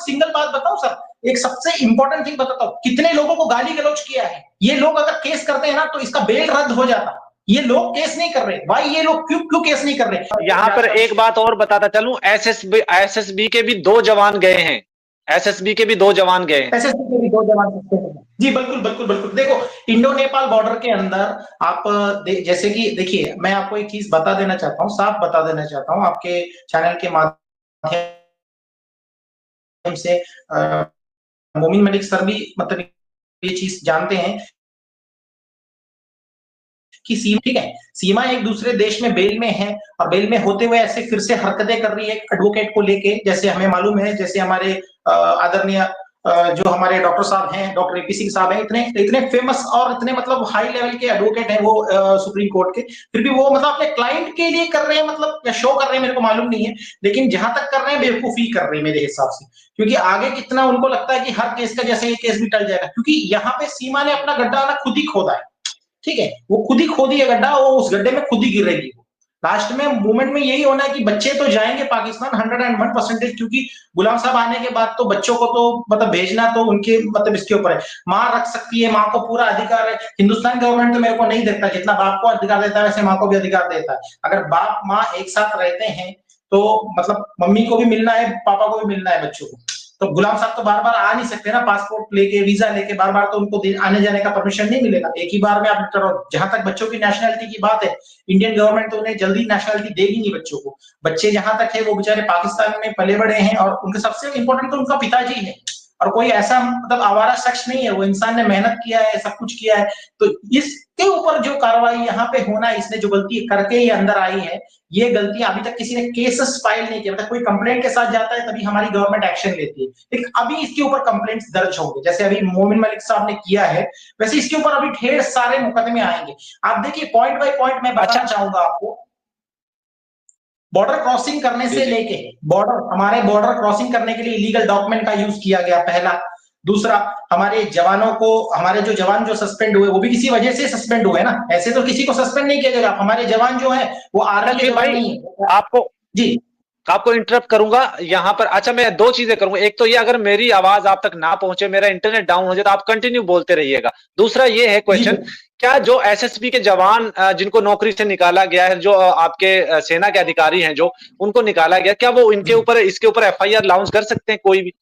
Single बात बताऊं sir, एक सबसे इंपॉर्टेंट थिंग बताता हूं, कितने लोगों को गाली गलौज किया है। ये लोग अगर केस करते हैं ना तो इसका बेल रद्द हो जाता। ये लोग केस नहीं कर रहे भाई, ये लोग क्यों क्यों केस नहीं कर रहे। यहाँ पर एक बात और बताता चलूं, एसएसबी के भी 2 जवान गए हैं, एसएसबी के भी 2 जवान गए हैं। एसएसबी के भी 2 जवान जी बिल्कुल बिल्कुल बिल्कुल। देखो इंडो नेपाल बॉर्डर के अंदर आप जैसे कि देखिए, मैं आपको एक चीज बता देना चाहता हूँ, साफ बता देना चाहता हूँ आपके चैनल के माध्यम से। मोमिन मलिक सर भी मतलब ये चीज जानते हैं कि सीमा, ठीक है, सीमा एक दूसरे देश में बेल में है और बेल में होते हुए ऐसे फिर से हरकतें कर रही है एडवोकेट को लेके। जैसे हमें मालूम है, जैसे हमारे आदरणीय जो हमारे डॉक्टर साहब हैं, डॉक्टर एपी सिंह साहब हैं, इतने इतने फेमस और इतने मतलब हाई लेवल के एडवोकेट हैं वो सुप्रीम कोर्ट के, फिर भी वो मतलब अपने क्लाइंट के लिए कर रहे हैं, मतलब या शो कर रहे हैं मेरे को मालूम नहीं है, लेकिन जहां तक कर रहे हैं बेवकूफी कर रहे हैं मेरे हिसाब से। क्योंकि आगे कितना उनको लगता है कि हर केस का जैसे ये केस भी टल जाएगा, क्योंकि यहाँ पे सीमा ने अपना गड्ढा ना खुद ही खोदा है, ठीक है, वो खुद ही खोदी है गड्ढा, वो उस गड्ढे में खुद ही गिरेगी। लास्ट में मूवमेंट में यही होना है कि बच्चे तो जाएंगे पाकिस्तान 101%, क्योंकि गुलाम साहब आने के बाद तो बच्चों को तो मतलब भेजना तो उनके मतलब इसके ऊपर है। माँ रख सकती है, माँ को पूरा अधिकार है। हिंदुस्तान गवर्नमेंट तो मेरे को नहीं देता, जितना बाप को अधिकार देता है वैसे माँ को भी अधिकार देता है। अगर बाप माँ एक साथ रहते हैं तो मतलब मम्मी को भी मिलना है, पापा को भी मिलना है बच्चों को। तो गुलाम साहब तो बार बार आ नहीं सकते ना, पासपोर्ट लेके वीजा लेके बार बार तो उनको आने जाने का परमिशन नहीं मिलेगा, एक ही बार में आप करो। जहां तक बच्चों की नेशनलिटी की बात है, इंडियन गवर्नमेंट तो उन्हें जल्दी नेशनलिटी देगी नहीं बच्चों को। बच्चे जहां तक है वो बेचारे पाकिस्तान में पले बड़े हैं और उनके सबसे इंपॉर्टेंट तो उनका पिताजी है, और कोई ऐसा मतलब आवारा शख्स नहीं है, वो इंसान ने मेहनत किया है, सब कुछ किया है। तो इसके ऊपर जो कार्रवाई यहाँ पे होना है, इसने जो गलती करके ये अंदर आई है, ये गलती अभी तक किसी ने केसेस फाइल नहीं किया, मतलब कोई कंप्लेंट के साथ जाता है तभी हमारी गवर्नमेंट एक्शन लेती है, लेकिन अभी इसके ऊपर कंप्लेंट्स दर्ज होंगे, जैसे अभी मोमिन मलिक साहब ने किया है, वैसे इसके ऊपर अभी ढेर सारे मुकदमे आएंगे। आप देखिए पॉइंट बाय पॉइंट मैं बताना चाहूंगा आपको। बॉर्डर क्रॉसिंग करने से लेके हमारे बॉर्डर क्रॉसिंग करने के लिए इलीगल डॉक्यूमेंट का यूज किया गया, पहला। दूसरा, हमारे जवानों को, हमारे जो जवान जो सस्पेंड हुए वो भी किसी वजह से सस्पेंड हुए ना, ऐसे तो किसी को सस्पेंड नहीं किया जाएगा। हमारे जवान जो है वो आर्मी के जवान नहीं है। आपको इंटरप्ट करूंगा यहाँ पर। अच्छा, मैं 2 चीजें करूंगा। एक तो ये, अगर मेरी आवाज आप तक ना पहुंचे, मेरा इंटरनेट डाउन हो जाए, तो आप कंटिन्यू बोलते रहिएगा। दूसरा ये है क्वेश्चन, क्या जो एसएसबी के जवान जिनको नौकरी से निकाला गया है, जो आपके सेना के अधिकारी हैं जो उनको निकाला गया, क्या वो इनके ऊपर इसके ऊपर एफआईआर लॉन्च कर सकते हैं कोई भी?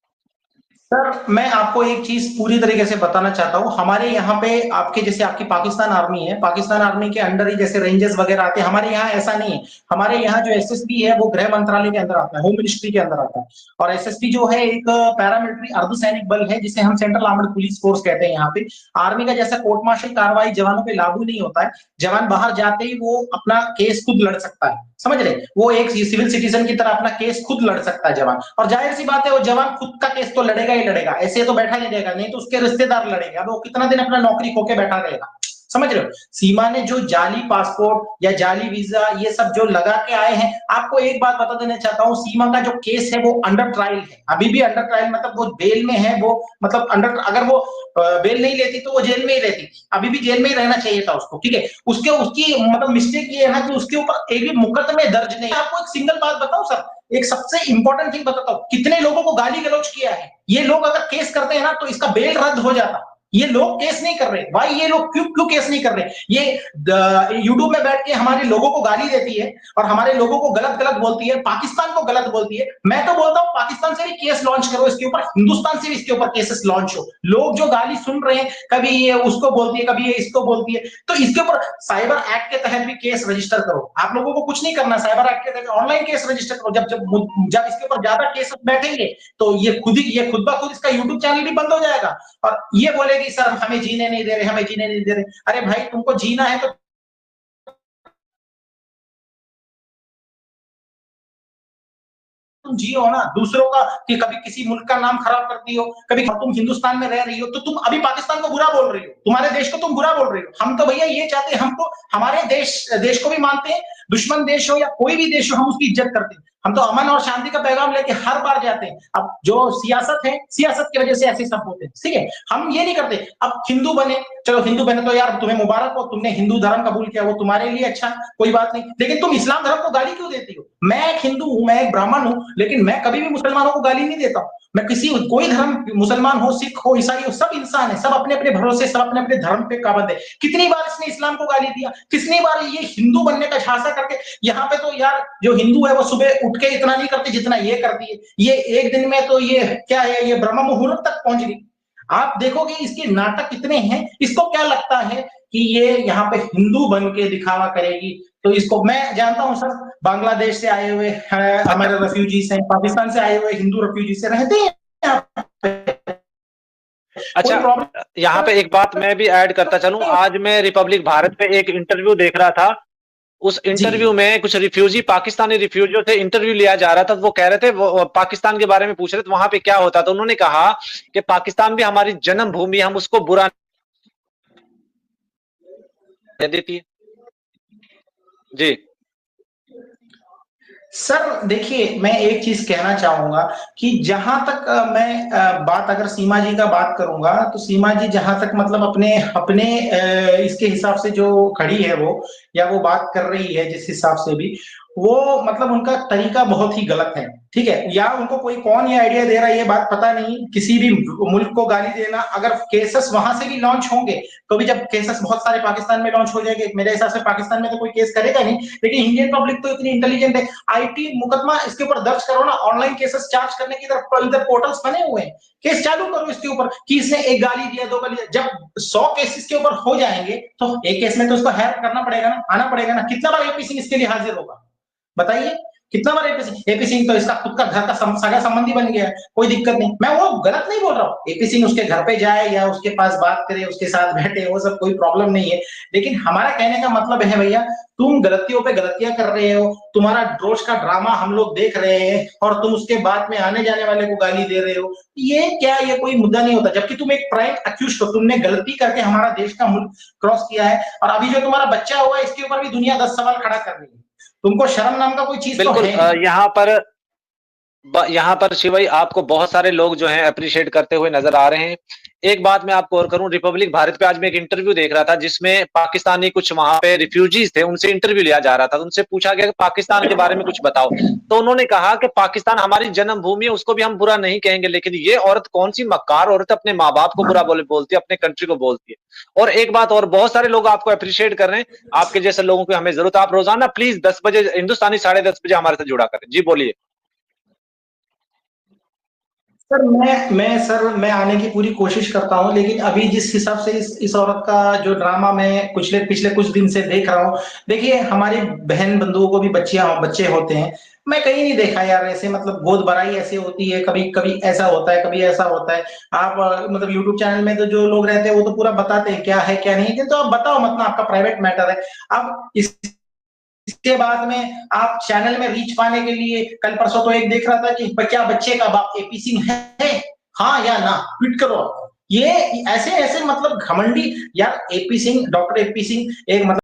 सर मैं आपको एक चीज पूरी तरीके से बताना चाहता हूँ। हमारे यहाँ पे आपके जैसे आपकी पाकिस्तान आर्मी है, पाकिस्तान आर्मी के अंडर ही जैसे रेंजर्स वगैरह आते हैं, हमारे यहाँ ऐसा नहीं है। हमारे यहाँ जो एसएसपी है वो गृह मंत्रालय के अंदर आता है, होम मिनिस्ट्री के अंदर आता है। और एसएसपी जो है एक पैरामिलिट्री अर्धसैनिक बल है, जिसे हम सेंट्रल आर्मड पुलिस फोर्स कहते हैं यहाँ पे। आर्मी का जैसा कोर्ट मार्शल कार्रवाई जवानों पे लागू नहीं होता है। जवान बाहर जाते ही वो अपना केस खुद लड़ सकता है, समझ रहे, वो एक सिविल सिटीजन की तरह अपना केस खुद लड़ सकता है जवान। और जाहिर सी बात है वो जवान खुद का केस तो लड़ेगा ही लड़ेगा, ऐसे तो बैठा नहीं रहेगा, नहीं तो उसके रिश्तेदार लड़ेंगे। अब वो कितना दिन अपना नौकरी खो के बैठा रहेगा, समझ रहे हो। सीमा ने जो जाली पासपोर्ट या जाली वीजा ये सब जो लगा के आए हैं, आपको एक बात बता देना चाहता हूँ, सीमा का जो केस है वो अंडर ट्रायल है, अभी भी अंडर ट्रायल, मतलब वो बेल में है, वो मतलब अंडर, अगर वो बेल नहीं लेती तो वो जेल में ही रहती, अभी भी जेल में ही रहना चाहिए था उसको, ठीक है। उसकी मतलब मिस्टेक ये है ना कि उसके ऊपर एक भी मुकदमे दर्ज नहीं। आपको एक सिंगल बात बताऊं सर, एक सबसे इंपॉर्टेंट थिंग बताता हूँ, कितने लोगों को गाली गलौज किया है। ये लोग अगर केस करते हैं ना तो इसका बेल रद्द हो जाता। ये लोग केस नहीं कर रहे भाई, ये लोग क्यों क्यों केस नहीं कर रहे। ये यूट्यूब में बैठ के हमारे लोगों को गाली देती है और हमारे लोगों को गलत गलत बोलती है, पाकिस्तान को गलत बोलती है। मैं तो बोलता हूं पाकिस्तान से भी केस लॉन्च करो इसके ऊपर, हिंदुस्तान से भी इसके ऊपर केसेस लॉन्च हो। लोग जो गाली सुन रहे हैं, कभी ये उसको बोलती है, कभी ये इसको बोलती है, तो इसके ऊपर साइबर एक्ट के तहत भी केस रजिस्टर करो। आप लोगों को कुछ नहीं करना, साइबर एक्ट के तहत ऑनलाइन केस रजिस्टर करो। जब इसके ऊपर ज्यादा केस बैठेंगे तो ये खुद ब खुद इसका यूट्यूब चैनल भी बंद हो जाएगा और ये बोलेगी सर हमें जीने नहीं दे रहे, हमें जीने नहीं दे रहे। अरे भाई तुमको जीना है तो तुम जियो ना, दूसरों का कि कभी किसी मुल्क का नाम खराब करती हो, कभी तुम हिंदुस्तान में रह रही हो तो तुम अभी पाकिस्तान को बुरा बोल रही हो, तुम्हारे देश को तुम बुरा बोल रही हो। हम तो भैया ये चाहते हैं, हमको हमारे देश को भी मानते हैं, दुश्मन देश हो या कोई भी देश हो, हम उसकी इज्जत करते हैं। हम तो अमन और शांति का पैगाम लेके हर बार जाते हैं। अब जो सियासत है, सियासत की वजह से ऐसे सब होते हैं, ठीक है। हम ये नहीं करते। अब हिंदू बने, चलो हिंदू बने तो यार तुम्हें मुबारक हो, तुमने हिंदू धर्म कबूल किया, वो तुम्हारे लिए अच्छा, कोई बात नहीं। लेकिन तुम इस्लाम धर्म को गाली क्यों देती हो? मैं एक हिंदू हूं, मैं एक ब्राह्मण हूं, लेकिन मैं कभी भी मुसलमानों को गाली नहीं देता हूं। मैं किसी कोई धर्म, मुसलमान हो, सिख हो, ईसाई हो, सब इंसान है, सब अपने अपने भरोसे, सब अपने अपने धर्म पे काबंद है। कितनी बार इसने इस्लाम को गाली दिया, कितनी बार ये हिंदू बनने का झांसा करके, यहाँ पे तो यार जो हिंदू है वो सुबह उठ के इतना नहीं करते जितना ये करती है। ये एक दिन में तो ये क्या है, ये ब्रह्म मुहूर्त तक पहुंच गई। आप देखोगे इसके नाटक कितने हैं। इसको क्या लगता है कि ये यहाँ पे हिंदू बन के दिखावा करेगी? तो इसको मैं जानता हूं सर, बांग्लादेश से आए हुए हमारे रेफ्यूजीज हैं, पाकिस्तान से आए हुए हिंदू रेफ्यूजी से रहते हैं यहाँ पे। अच्छा, यहाँ पे एक बात मैं भी ऐड करता चलूं। आज मैं रिपब्लिक भारत पे एक इंटरव्यू देख रहा था। उस इंटरव्यू में कुछ रिफ्यूजी, पाकिस्तानी रिफ्यूजियों से इंटरव्यू लिया जा रहा था। वो कह रहे थे, वो पाकिस्तान के बारे में पूछ रहे थे वहां पे क्या होता था। उन्होंने कहा कि पाकिस्तान भी हमारी जन्मभूमि, हम उसको बुरा देती है। जी सर देखिए, मैं एक चीज कहना चाहूंगा कि जहां तक मैं बात, अगर सीमा जी का बात करूंगा, तो सीमा जी जहां तक मतलब अपने अपने इसके हिसाब से जो खड़ी है वो, या वो बात कर रही है जिस हिसाब से भी, वो मतलब उनका तरीका बहुत ही गलत है, ठीक है। या उनको कोई कौन ये आइडिया दे रहा है ये बात पता नहीं। किसी भी मुल्क को गाली देना, अगर केसेस वहां से भी लॉन्च होंगे तो भी, जब केसेस बहुत सारे पाकिस्तान में लॉन्च हो जाएंगे, मेरे हिसाब से पाकिस्तान में तो कोई केस करेगा नहीं, लेकिन इंडियन पब्लिक तो इतनी इंटेलिजेंट है, आईटी मुकदमा इसके ऊपर दर्ज करो ना, ऑनलाइन केसेस चार्ज करने की इधर पोर्टल्स बने हुए हैं, केस चालू करो इसके ऊपर कि इसने एक गाली दिया, दो गाली दिया। जब 100 केसेस के ऊपर हो जाएंगे तो एक केस में तो उसको हैक करना पड़ेगा ना, आना पड़ेगा ना। कितना बार एपी सिंह इसके लिए हाजिर होगा बताइए? कितना बार एपी सिंह तो इसका खुद का घर का सगा संबंधी बन गया है, कोई दिक्कत नहीं। मैं वो गलत नहीं बोल रहा हूँ, एपी सिंह उसके घर पे जाए या उसके पास बात करे, उसके साथ बैठे, वो सब कोई प्रॉब्लम नहीं है। लेकिन हमारा कहने का मतलब है भैया, तुम गलतियों पे गलतियां कर रहे हो, तुम्हारा रोज का ड्रामा हम लोग देख रहे हैं, और तुम उसके बाद में आने जाने वाले को गाली दे रहे हो। ये क्या, ये कोई मुद्दा नहीं होता। जबकि तुम एक प्राइम अक्यूज हो, तुमने गलती करके हमारा देश का मुल्क क्रॉस किया है, और अभी जो तुम्हारा बच्चा हुआ है इसके ऊपर भी दुनिया 10 सवाल खड़ा कर रही है। तुमको शर्म नाम का कोई चीज तो बिल्कुल। है? यहाँ पर शिव भाई, आपको बहुत सारे लोग जो हैं अप्रिशिएट करते हुए नजर आ रहे हैं। एक बात मैं आपको और करूं, रिपब्लिक भारत पे आज मैं एक इंटरव्यू देख रहा था जिसमें पाकिस्तानी कुछ वहां पे रिफ्यूजीज थे, उनसे इंटरव्यू लिया जा रहा था। तो उनसे पूछा गया कि पाकिस्तान के बारे में कुछ बताओ। तो उन्होंने कहा कि पाकिस्तान हमारी जन्मभूमि है, उसको भी हम बुरा नहीं कहेंगे, लेकिन ये औरत कौन सी मक्कार औरत अपने माँ बाप को बुरा बोलती है, अपने कंट्री को बोलती है। और एक बात और, बहुत सारे लोग आपको अप्रिशिएट कर रहे हैं, आपके जैसे लोगों की हमें जरूरत है। आप रोजाना प्लीज 10 बजे हिंदुस्तानी 10:30 बजे हमारे साथ जुड़ा करें। जी बोलिए। सर मैं आने की पूरी कोशिश करता हूँ, लेकिन अभी जिस हिसाब से इस औरत का जो ड्रामा मैं पिछले पिछले कुछ दिन से देख रहा हूँ, देखिए हमारी बहन बंधुओं को भी बच्चे होते हैं। मैं कहीं नहीं देखा यार ऐसे, मतलब गोद भराई ऐसे होती है, कभी कभी ऐसा होता है, कभी ऐसा होता है। आप मतलब यूट्यूब चैनल में तो जो लोग रहते हैं वो तो पूरा बताते हैं क्या है क्या नहीं है, तो आप बताओ, मतलब आपका प्राइवेट मैटर है। अब इसके बाद में आप चैनल में रीच पाने के लिए, कल परसों तो एक देख रहा था कि क्या बच्चे का बाप एपी सिंह है, हाँ या ना, ट्वीट करो। ये ऐसे ऐसे मतलब घमंडी यार, AP Singh, doctor AP Singh एक मतलब